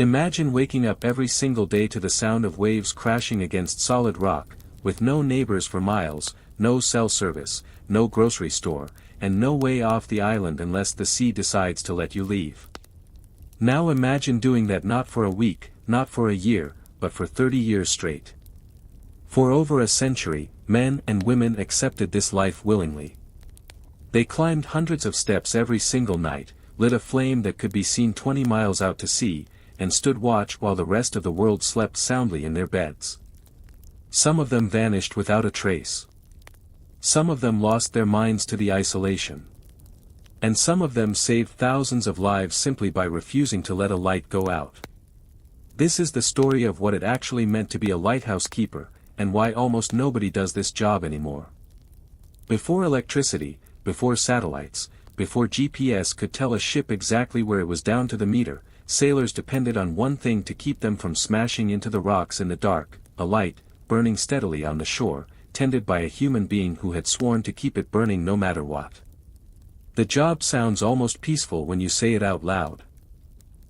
Imagine waking up every single day to the sound of waves crashing against solid rock, with no neighbors for miles, no cell service, no grocery store, and no way off the island unless the sea decides to let you leave. Now imagine doing that not for a week, not for a year, but for 30 years straight. For over a century, men and women accepted this life willingly. They climbed hundreds of steps every single night, lit a flame that could be seen 20 miles out to sea, and stood watch while the rest of the world slept soundly in their beds. Some of them vanished without a trace. Some of them lost their minds to the isolation. And some of them saved thousands of lives simply by refusing to let a light go out. This is the story of what it actually meant to be a lighthouse keeper, and why almost nobody does this job anymore. Before electricity, before satellites, before GPS could tell a ship exactly where it was down to the meter, sailors depended on one thing to keep them from smashing into the rocks in the dark: a light, burning steadily on the shore, tended by a human being who had sworn to keep it burning no matter what. The job sounds almost peaceful when you say it out loud.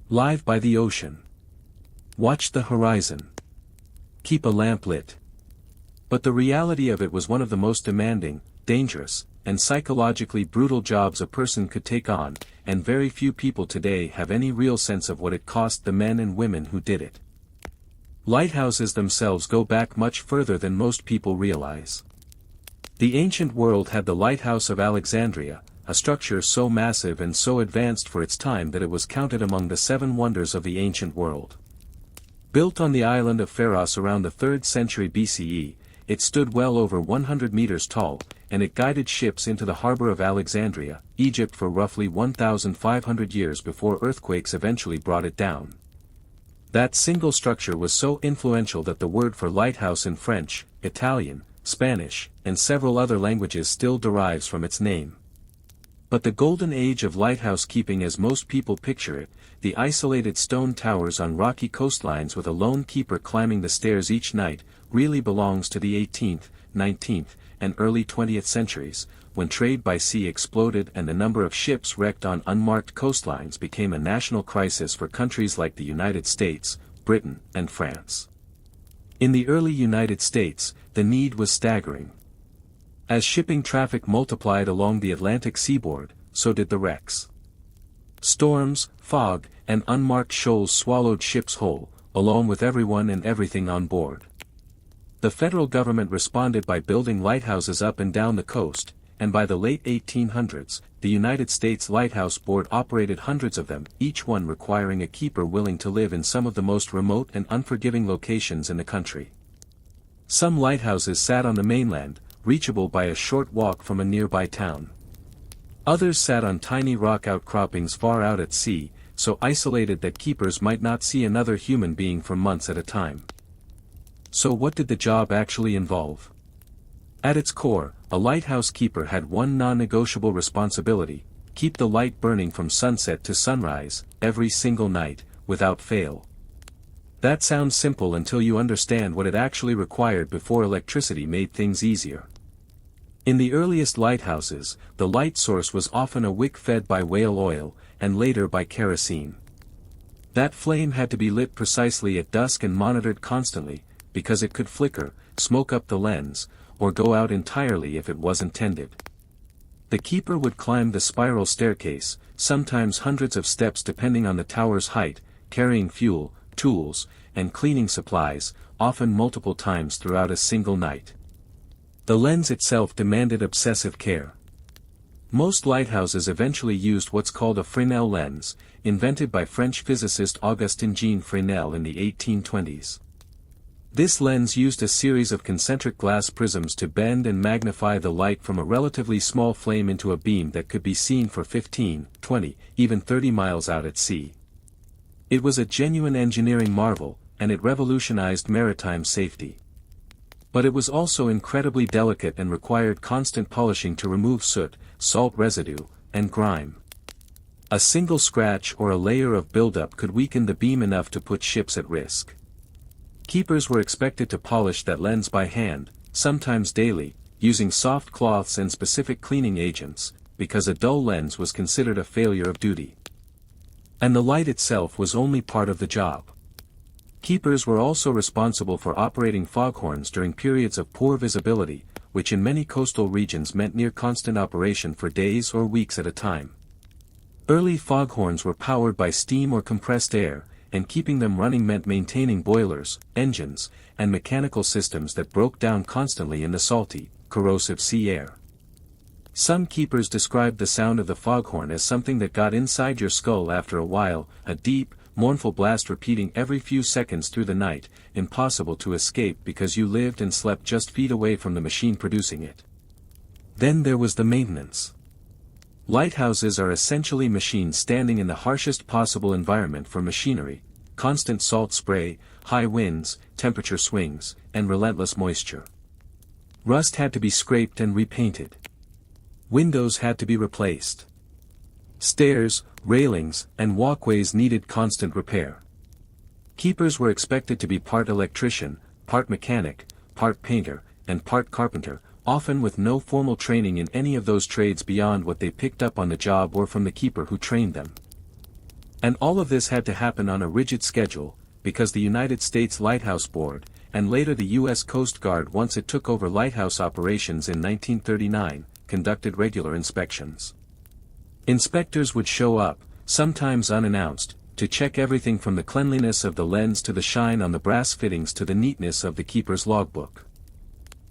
Live by the ocean. Watch the horizon. Keep a lamp lit. But the reality of it was one of the most demanding, dangerous, and psychologically brutal jobs a person could take on, and very few people today have any real sense of what it cost the men and women who did it. Lighthouses themselves go back much further than most people realize. The ancient world had the Lighthouse of Alexandria, a structure so massive and so advanced for its time that it was counted among the 7 wonders of the ancient world. Built on the island of Pharos around the 3rd century BCE, it stood well over 100 meters tall, and it guided ships into the harbor of Alexandria, Egypt for roughly 1,500 years before earthquakes eventually brought it down. That single structure was so influential that the word for lighthouse in French, Italian, Spanish, and several other languages still derives from its name. But the golden age of lighthouse keeping as most people picture it, the isolated stone towers on rocky coastlines with a lone keeper climbing the stairs each night, really belongs to the 18th, 19th, and early 20th centuries, when trade by sea exploded and the number of ships wrecked on unmarked coastlines became a national crisis for countries like the United States, Britain, and France. In the early United States, the need was staggering. As shipping traffic multiplied along the Atlantic seaboard, so did the wrecks. Storms, fog, and unmarked shoals swallowed ships whole, along with everyone and everything on board. The federal government responded by building lighthouses up and down the coast, and by the late 1800s, the United States Lighthouse Board operated hundreds of them, each one requiring a keeper willing to live in some of the most remote and unforgiving locations in the country. Some lighthouses sat on the mainland, reachable by a short walk from a nearby town. Others sat on tiny rock outcroppings far out at sea, so isolated that keepers might not see another human being for months at a time. So what did the job actually involve? At its core, a lighthouse keeper had one non-negotiable responsibility: keep the light burning from sunset to sunrise, every single night, without fail. That sounds simple until you understand what it actually required before electricity made things easier. In the earliest lighthouses, the light source was often a wick fed by whale oil, and later by kerosene. That flame had to be lit precisely at dusk and monitored constantly, because it could flicker, smoke up the lens, or go out entirely if it wasn't tended. The keeper would climb the spiral staircase, sometimes hundreds of steps depending on the tower's height, carrying fuel, tools, and cleaning supplies, often multiple times throughout a single night. The lens itself demanded obsessive care. Most lighthouses eventually used what's called a Fresnel lens, invented by French physicist Augustin-Jean Fresnel in the 1820s. This lens used a series of concentric glass prisms to bend and magnify the light from a relatively small flame into a beam that could be seen for 15, 20, even 30 miles out at sea. It was a genuine engineering marvel, and it revolutionized maritime safety. But it was also incredibly delicate and required constant polishing to remove soot, salt residue, and grime. A single scratch or a layer of buildup could weaken the beam enough to put ships at risk. Keepers were expected to polish that lens by hand, sometimes daily, using soft cloths and specific cleaning agents, because a dull lens was considered a failure of duty. And the light itself was only part of the job. Keepers were also responsible for operating foghorns during periods of poor visibility, which in many coastal regions meant near constant operation for days or weeks at a time. Early foghorns were powered by steam or compressed air, and keeping them running meant maintaining boilers, engines, and mechanical systems that broke down constantly in the salty, corrosive sea air. Some keepers described the sound of the foghorn as something that got inside your skull after a while, a deep, mournful blast repeating every few seconds through the night, impossible to escape because you lived and slept just feet away from the machine producing it. Then there was the maintenance. Lighthouses are essentially machines standing in the harshest possible environment for machinery: constant salt spray, high winds, temperature swings, and relentless moisture. Rust had to be scraped and repainted. Windows had to be replaced. Stairs, railings, and walkways needed constant repair. Keepers were expected to be part electrician, part mechanic, part painter, and part carpenter, often with no formal training in any of those trades beyond what they picked up on the job or from the keeper who trained them. And all of this had to happen on a rigid schedule, because the United States Lighthouse Board, and later the U.S. Coast Guard once it took over lighthouse operations in 1939, conducted regular inspections. Inspectors would show up, sometimes unannounced, to check everything from the cleanliness of the lens to the shine on the brass fittings to the neatness of the keeper's logbook.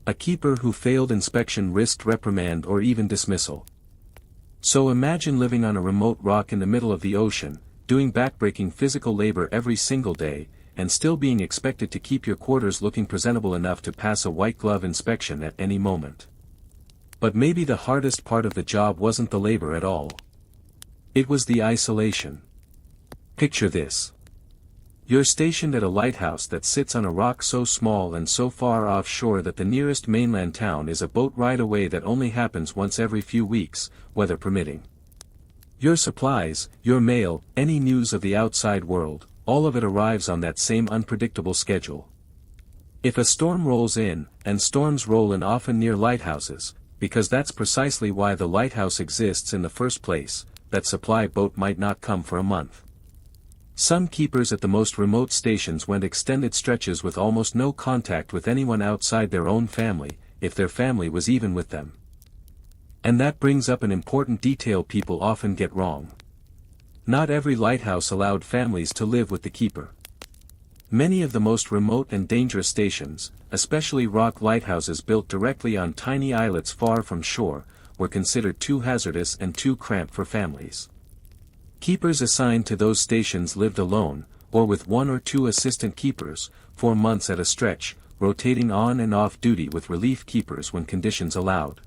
A keeper who failed inspection risked reprimand or even dismissal. So imagine living on a remote rock in the middle of the ocean, doing backbreaking physical labor every single day, and still being expected to keep your quarters looking presentable enough to pass a white glove inspection at any moment. But maybe the hardest part of the job wasn't the labor at all. It was the isolation. Picture this. You're stationed at a lighthouse that sits on a rock so small and so far offshore that the nearest mainland town is a boat ride away that only happens once every few weeks, weather permitting. Your supplies, your mail, any news of the outside world, all of it arrives on that same unpredictable schedule. If a storm rolls in, and storms roll in often near lighthouses, because that's precisely why the lighthouse exists in the first place, that supply boat might not come for a month. Some keepers at the most remote stations went extended stretches with almost no contact with anyone outside their own family, if their family was even with them. And that brings up an important detail people often get wrong. Not every lighthouse allowed families to live with the keeper. Many of the most remote and dangerous stations, especially rock lighthouses built directly on tiny islets far from shore, were considered too hazardous and too cramped for families. Keepers assigned to those stations lived alone, or with one or two assistant keepers, for months at a stretch, rotating on and off duty with relief keepers when conditions allowed.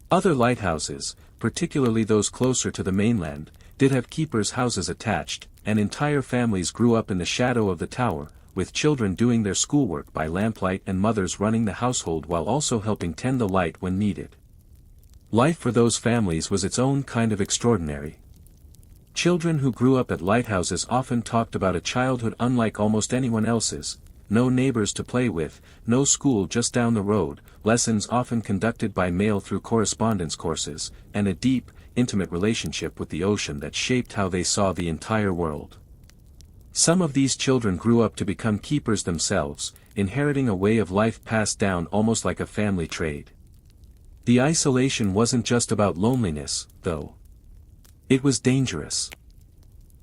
Other lighthouses, particularly those closer to the mainland, did have keepers' houses attached, and entire families grew up in the shadow of the tower, with children doing their schoolwork by lamplight and mothers running the household while also helping tend the light when needed. Life for those families was its own kind of extraordinary. Children who grew up at lighthouses often talked about a childhood unlike almost anyone else's: no neighbors to play with, no school just down the road, lessons often conducted by mail through correspondence courses, and a deep, intimate relationship with the ocean that shaped how they saw the entire world. Some of these children grew up to become keepers themselves, inheriting a way of life passed down almost like a family trade. The isolation wasn't just about loneliness, though. It was dangerous.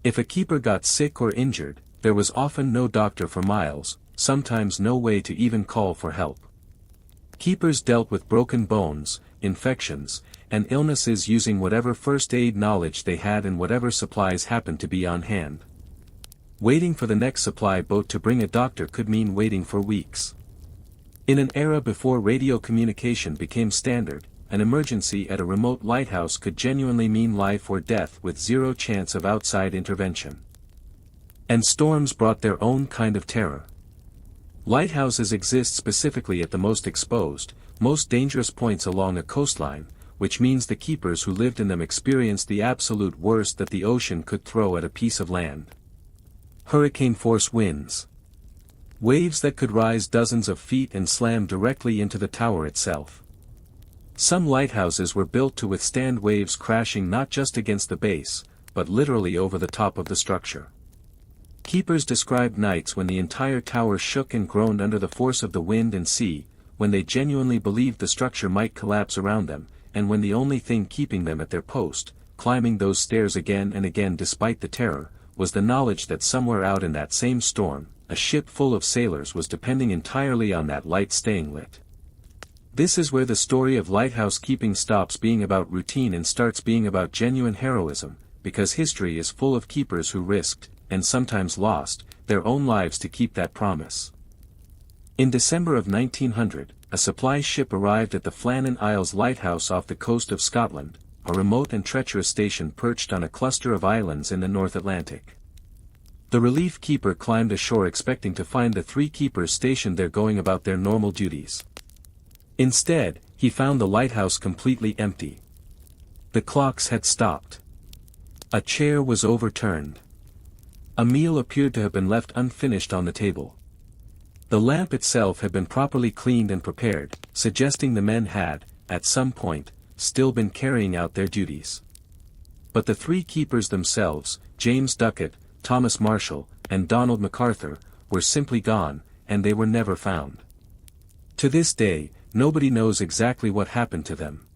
If a keeper got sick or injured, there was often no doctor for miles, sometimes no way to even call for help. Keepers dealt with broken bones, infections, and illnesses using whatever first aid knowledge they had and whatever supplies happened to be on hand. Waiting for the next supply boat to bring a doctor could mean waiting for weeks. In an era before radio communication became standard, an emergency at a remote lighthouse could genuinely mean life or death with zero chance of outside intervention. And storms brought their own kind of terror. Lighthouses exist specifically at the most exposed, most dangerous points along a coastline, which means the keepers who lived in them experienced the absolute worst that the ocean could throw at a piece of land. Hurricane-force winds. Waves that could rise dozens of feet and slam directly into the tower itself. Some lighthouses were built to withstand waves crashing not just against the base, but literally over the top of the structure. Keepers described nights when the entire tower shook and groaned under the force of the wind and sea, when they genuinely believed the structure might collapse around them, and when the only thing keeping them at their post, climbing those stairs again and again despite the terror, was the knowledge that somewhere out in that same storm, a ship full of sailors was depending entirely on that light staying lit. This is where the story of lighthouse keeping stops being about routine and starts being about genuine heroism, because history is full of keepers who risked, and sometimes lost, their own lives to keep that promise. In December of 1900, a supply ship arrived at the Flannan Isles lighthouse off the coast of Scotland, a remote and treacherous station perched on a cluster of islands in the North Atlantic. The relief keeper climbed ashore expecting to find the 3 keepers stationed there going about their normal duties. Instead, he found the lighthouse completely empty. The clocks had stopped. A chair was overturned. A meal appeared to have been left unfinished on the table. The lamp itself had been properly cleaned and prepared, suggesting the men had, at some point, still been carrying out their duties. But the 3 keepers themselves, James Duckett, Thomas Marshall, and Donald MacArthur, were simply gone, and they were never found. To this day, nobody knows exactly what happened to them.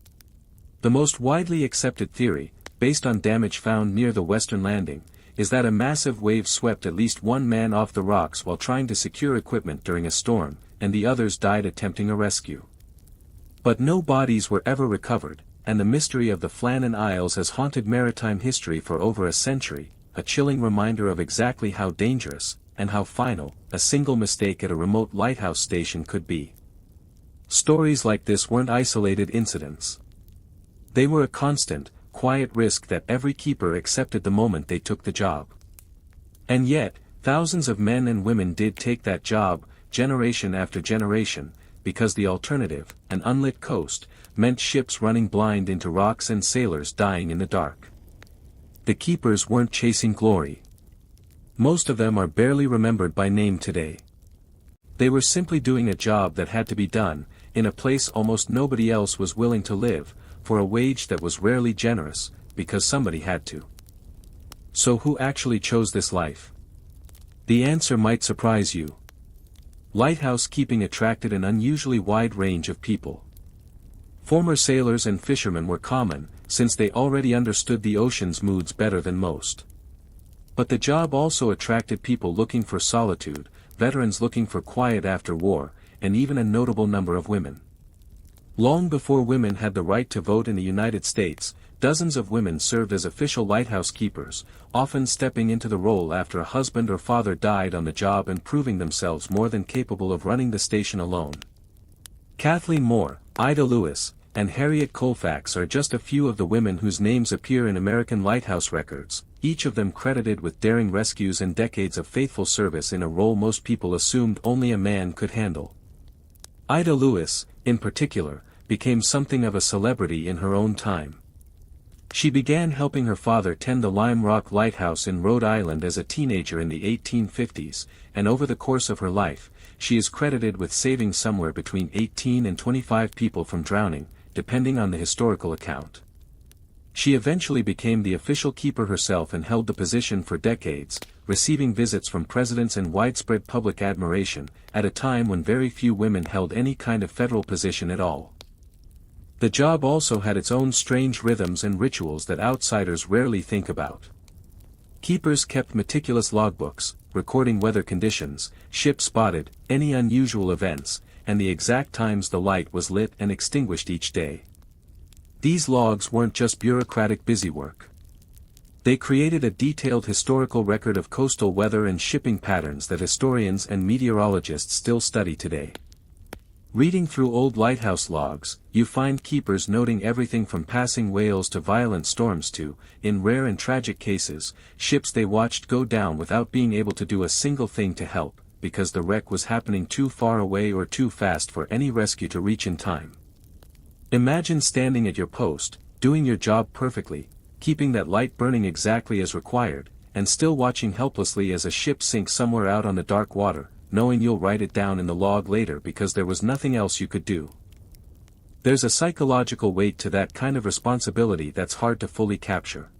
The most widely accepted theory, based on damage found near the western landing, is that a massive wave swept at least one man off the rocks while trying to secure equipment during a storm, and the others died attempting a rescue. But no bodies were ever recovered, and the mystery of the Flannan Isles has haunted maritime history for over a century, a chilling reminder of exactly how dangerous, and how final, a single mistake at a remote lighthouse station could be. Stories like this weren't isolated incidents. They were a constant, quiet risk that every keeper accepted the moment they took the job. And yet, thousands of men and women did take that job, generation after generation, because the alternative, an unlit coast, meant ships running blind into rocks and sailors dying in the dark. The keepers weren't chasing glory. Most of them are barely remembered by name today. They were simply doing a job that had to be done, in a place almost nobody else was willing to live, for a wage that was rarely generous, because somebody had to. So who actually chose this life? The answer might surprise you. Lighthouse keeping attracted an unusually wide range of people. Former sailors and fishermen were common, since they already understood the ocean's moods better than most. But the job also attracted people looking for solitude, veterans looking for quiet after war, and even a notable number of women. Long before women had the right to vote in the United States, dozens of women served as official lighthouse keepers, often stepping into the role after a husband or father died on the job and proving themselves more than capable of running the station alone. Kathleen Moore, Ida Lewis, and Harriet Colfax are just a few of the women whose names appear in American lighthouse records, each of them credited with daring rescues and decades of faithful service in a role most people assumed only a man could handle. Ida Lewis, in particular, became something of a celebrity in her own time. She began helping her father tend the Lime Rock Lighthouse in Rhode Island as a teenager in the 1850s, and over the course of her life, she is credited with saving somewhere between 18 and 25 people from drowning, depending on the historical account. She eventually became the official keeper herself and held the position for decades, receiving visits from presidents and widespread public admiration, at a time when very few women held any kind of federal position at all. The job also had its own strange rhythms and rituals that outsiders rarely think about. Keepers kept meticulous logbooks, recording weather conditions, ships spotted, any unusual events, and the exact times the light was lit and extinguished each day. These logs weren't just bureaucratic busywork. They created a detailed historical record of coastal weather and shipping patterns that historians and meteorologists still study today. Reading through old lighthouse logs, you find keepers noting everything from passing whales to violent storms to, in rare and tragic cases, ships they watched go down without being able to do a single thing to help, because the wreck was happening too far away or too fast for any rescue to reach in time. Imagine standing at your post, doing your job perfectly, keeping that light burning exactly as required, and still watching helplessly as a ship sinks somewhere out on the dark water, knowing you'll write it down in the log later because there was nothing else you could do. There's a psychological weight to that kind of responsibility that's hard to fully capture.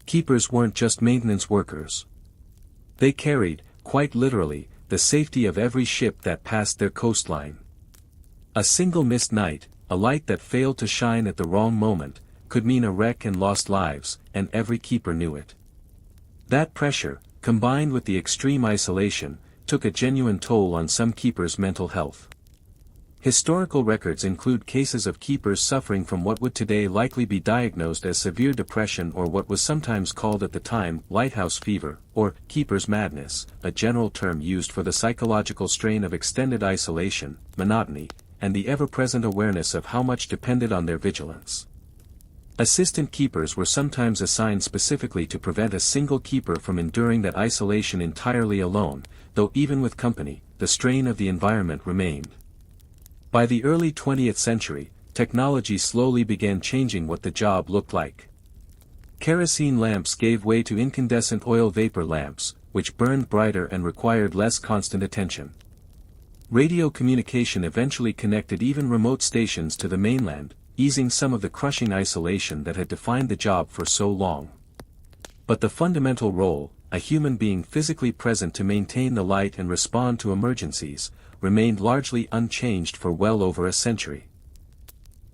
Keepers weren't just maintenance workers. They carried, quite literally, the safety of every ship that passed their coastline. A single missed night, a light that failed to shine at the wrong moment, could mean a wreck and lost lives, and every keeper knew it. That pressure, combined with the extreme isolation, took a genuine toll on some keepers' mental health. Historical records include cases of keepers suffering from what would today likely be diagnosed as severe depression, or what was sometimes called at the time lighthouse fever, or keeper's madness, a general term used for the psychological strain of extended isolation, monotony, and the ever-present awareness of how much depended on their vigilance. Assistant keepers were sometimes assigned specifically to prevent a single keeper from enduring that isolation entirely alone, though even with company, the strain of the environment remained. By the early 20th century, technology slowly began changing what the job looked like. Kerosene lamps gave way to incandescent oil vapor lamps, which burned brighter and required less constant attention. Radio communication eventually connected even remote stations to the mainland, easing some of the crushing isolation that had defined the job for so long. But the fundamental role, a human being physically present to maintain the light and respond to emergencies, remained largely unchanged for well over a century.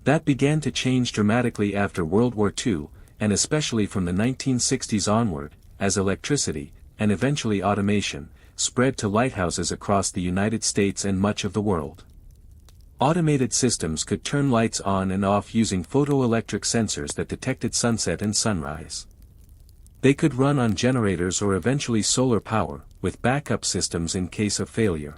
That began to change dramatically after World War II, and especially from the 1960s onward, as electricity, and eventually automation, spread to lighthouses across the United States and much of the world. Automated systems could turn lights on and off using photoelectric sensors that detected sunset and sunrise. They could run on generators or eventually solar power, with backup systems in case of failure.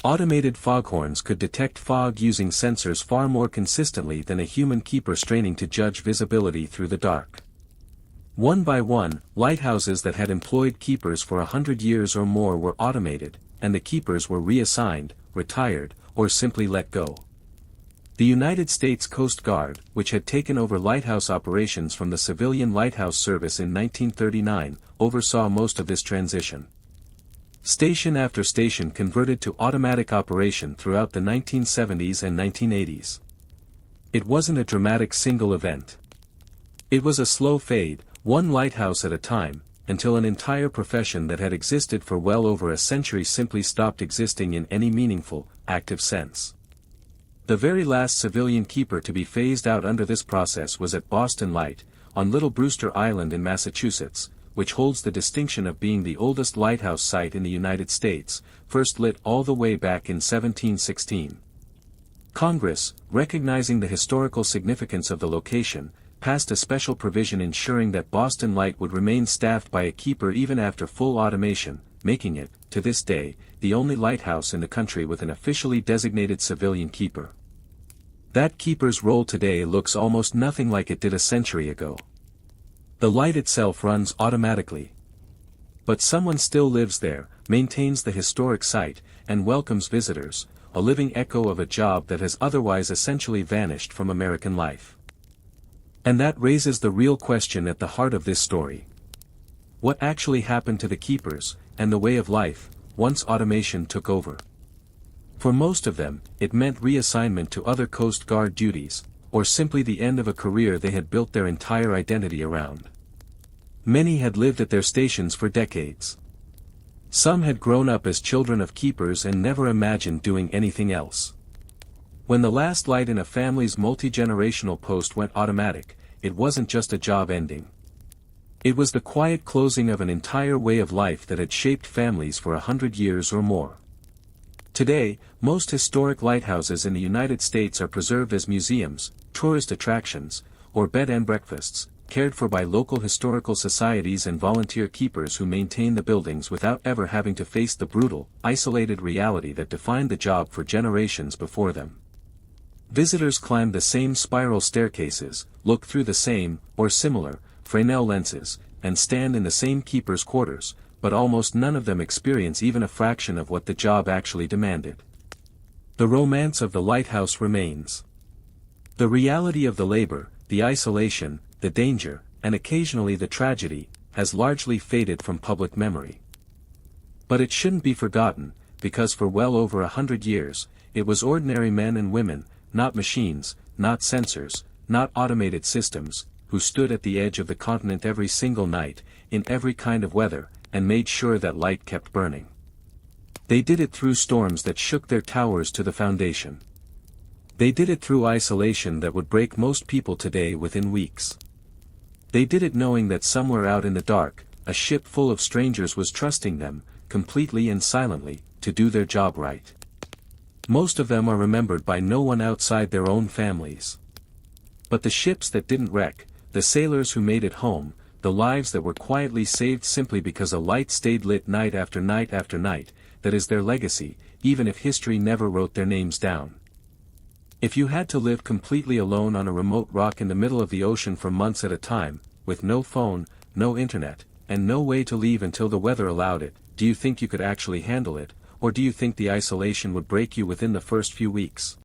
Automated foghorns could detect fog using sensors far more consistently than a human keeper straining to judge visibility through the dark. One by one, lighthouses that had employed keepers for 100 years or more were automated, and the keepers were reassigned, retired, or simply let go. The United States Coast Guard, which had taken over lighthouse operations from the civilian lighthouse service in 1939, oversaw most of this transition. Station after station converted to automatic operation throughout the 1970s and 1980s. It wasn't a dramatic single event. It was a slow fade, one lighthouse at a time, until an entire profession that had existed for well over a century simply stopped existing in any meaningful, active sense. The very last civilian keeper to be phased out under this process was at Boston Light, on Little Brewster Island in Massachusetts, which holds the distinction of being the oldest lighthouse site in the United States, first lit all the way back in 1716. Congress, recognizing the historical significance of the location, passed a special provision ensuring that Boston Light would remain staffed by a keeper even after full automation, making it, to this day, the only lighthouse in the country with an officially designated civilian keeper. That keeper's role today looks almost nothing like it did a century ago. The light itself runs automatically. But someone still lives there, maintains the historic site, and welcomes visitors, a living echo of a job that has otherwise essentially vanished from American life. And that raises the real question at the heart of this story. What actually happened to the keepers, and the way of life, once automation took over? For most of them, it meant reassignment to other Coast Guard duties, or simply the end of a career they had built their entire identity around. Many had lived at their stations for decades. Some had grown up as children of keepers and never imagined doing anything else. When the last light in a family's multi-generational post went automatic, it wasn't just a job ending. It was the quiet closing of an entire way of life that had shaped families for 100 years or more. Today, most historic lighthouses in the United States are preserved as museums, tourist attractions, or bed and breakfasts, cared for by local historical societies and volunteer keepers who maintain the buildings without ever having to face the brutal, isolated reality that defined the job for generations before them. Visitors climb the same spiral staircases, look through the same, or similar, Fresnel lenses, and stand in the same keeper's quarters, but almost none of them experience even a fraction of what the job actually demanded. The romance of the lighthouse remains. The reality of the labor, the isolation, the danger, and occasionally the tragedy, has largely faded from public memory. But it shouldn't be forgotten, because for well over 100 years, it was ordinary men and women, not machines, not sensors, not automated systems, who stood at the edge of the continent every single night, in every kind of weather, and made sure that light kept burning. They did it through storms that shook their towers to the foundation. They did it through isolation that would break most people today within weeks. They did it knowing that somewhere out in the dark, a ship full of strangers was trusting them, completely and silently, to do their job right. Most of them are remembered by no one outside their own families. But the ships that didn't wreck, the sailors who made it home, the lives that were quietly saved simply because a light stayed lit night after night after night, that is their legacy, even if history never wrote their names down. If you had to live completely alone on a remote rock in the middle of the ocean for months at a time, with no phone, no internet, and no way to leave until the weather allowed it, do you think you could actually handle it, or do you think the isolation would break you within the first few weeks?